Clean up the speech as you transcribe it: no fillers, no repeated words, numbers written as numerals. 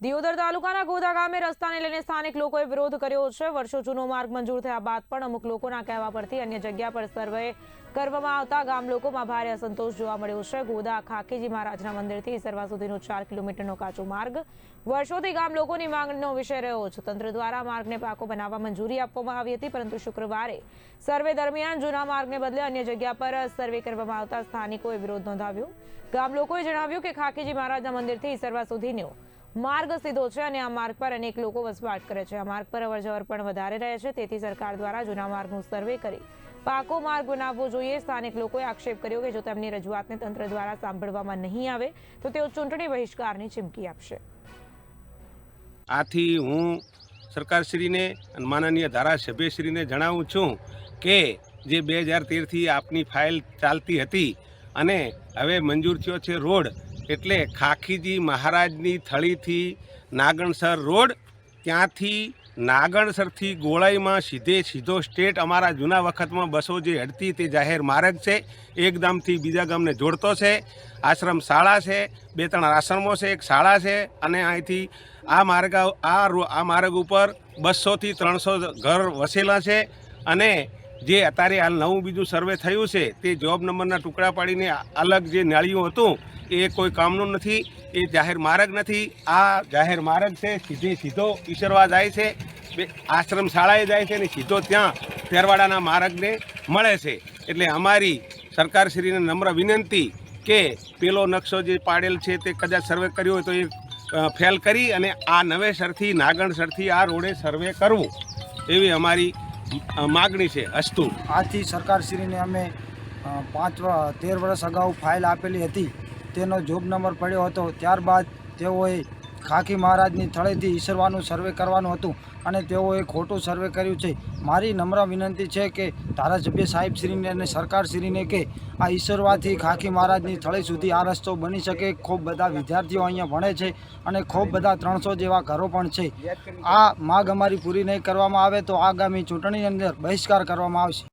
દિયોદર તાલુકાના ગોધા ગામે રસ્તાને લઈને સ્થાનિક લોકોએ વિરોધ કર્યો છે। વર્ષો જૂનો માર્ગ મંજૂર થયા બાદ પણ અમુક લોકોના કહેવા પરથી અન્ય જગ્યા પર સર્વે કરવામાં આવતા ગામ લોકોમાં ભારે અસંતોષ જોવા મળ્યો છે। ગોધા ખાખીજી મહારાજના મંદિરથી ઈસરવા સુધીનો 4 કિલોમીટરનો કાચો માર્ગ વર્ષોથી ગામ લોકોની માંગણીનો વિષય રહ્યો છે। તંત્ર દ્વારા માર્ગને પાકો બનાવવા મંજૂરી આપવામાં આવી હતી, પરંતુ શુક્રવારે સર્વે દરમિયાન જૂના માર્ગને બદલે અન્ય જગ્યા પર સર્વે કરવામાં આવતા સ્થાનિકોએ વિરોધ નોંધાવ્યો। ગામ લોકોએ જણાવ્યું કે ખાખીજી મહારાજના મંદિરથી ઈસરવા સુધીનો માર્ગ સીધો છે અને આ માર્ગ પર અનેક લોકો વસવાટ કરે છે। આ માર્ગ પર અવરજવર પણ વધારે રહે છે, તેથી સરકાર દ્વારા જૂના માર્ગનું સર્વે કરી પાકો માર્ગ બનાવવો જોઈએ। સ્થાનિક લોકોએ આક્ષેપ કર્યો કે જો તેમની રજૂઆતને તંત્ર દ્વારા સાંભળવામાં નહીં આવે તો તેઓ ચૂંટણી બહિષ્કારની ચીમકી આપશે। આથી હું સરકારશ્રીને અને માનનીય ધારાસભ્યશ્રીને જણાવું છું કે જે 2013થી આપની ફાઇલ ચાલતી હતી અને હવે મંજૂર થયો છે રોડ, એટલે ખાખીજી મહારાજની થળીથી નાગણસર રોડ, ત્યાંથી નાગણસરથી ગોળાઈમાં સીધો સ્ટેટ અમારા જૂના વખતમાં બસો જે હડતી તે જાહેર માર્ગ છે, એક ગામથી બીજા ગામને જોડતો છે। આશ્રમ શાળા છે, 2-3 આશ્રમો છે, એક શાળા છે અને અહીંથી આ માર્ગ ઉપર 200થી 300 ઘર વસેલા છે। અને જે અત્યારે હાલ નવું બીજું સર્વે થયું છે તે જોબ નંબરના ટુકડા પાડીને અલગ જે નાળીઓ હતું એ કોઈ કામનું નથી, એ જાહેર માર્ગ નથી। આ જાહેર માર્ગ છે, સીધો ઈસરવા જાય છે, આશ્રમ શાળાએ જાય છે અને સીધો ત્યાં તેરવાડાના માર્ગને મળે છે। એટલે અમારી સરકારશ્રીને નમ્ર વિનંતી કે પેલો નકશો જે પાડેલ છે તે કદાચ સર્વે કર્યો હોય તો એ ફેલ કરી અને આ નવેસરથી નાગણસરથી આ રોડે સર્વે કરવું એવી અમારી માગણી છે। અસ્તુ। આથી સરકારશ્રીને અમે 13 વર્ષ અગાઉ ફાઇલ આપેલી હતી, તેનો જોબ નંબર પડ્યો હતો। ત્યારબાદ તેઓએ ખાખી મહારાજની થળેથી ઈસરવાનું સર્વે કરવાનું હતું અને તેઓએ ખોટું સર્વે કર્યું છે। મારી નમ્ર વિનંતી છે કે ધારાસભ્ય સાહેબશ્રીને અને સરકારશ્રીને કે આ ઈસરવાથી ખાખી મહારાજની થળી સુધી આ રસ્તો બની શકે। ખૂબ બધા વિદ્યાર્થીઓ અહીંયા ભણે છે અને ખૂબ બધા 300 જેવા ઘરો પણ છે। આ માગ અમારી પૂરી નહીં કરવામાં આવે તો આગામી ચૂંટણીની અંદર બહિષ્કાર કરવામાં આવશે।